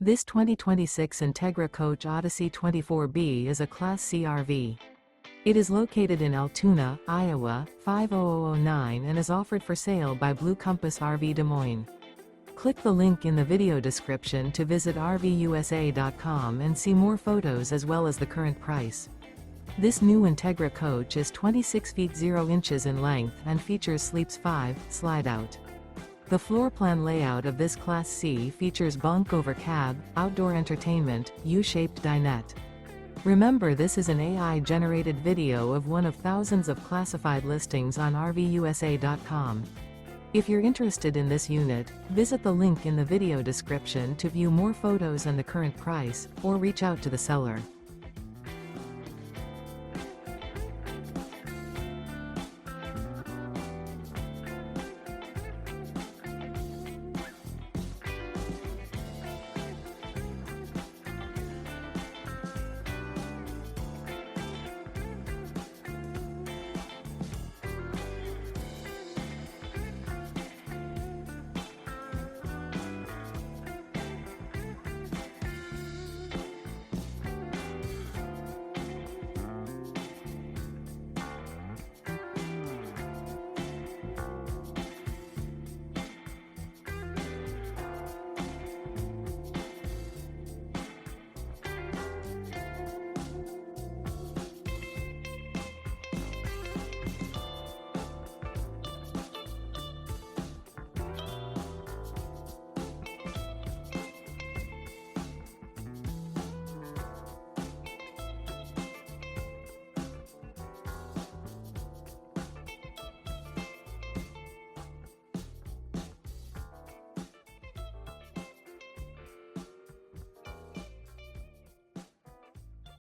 This 2026 Entegra Coach Odyssey 24B is a Class C RV. It is located in Altoona, Iowa, 50009 and is offered for sale by Blue Compass RV Des Moines. Click the link in the video description to visit RVUSA.com and see more photos as well as the current price. This new Entegra Coach is 26 feet 0 inches in length and features Sleeps 5 Slideout. The floor plan layout of this Class C features bunk over cab, outdoor entertainment, U-shaped dinette. Remember, this is an AI-generated video of one of thousands of classified listings on RVUSA.com. If you're interested in this unit, visit the link in the video description to view more photos and the current price, or reach out to the seller.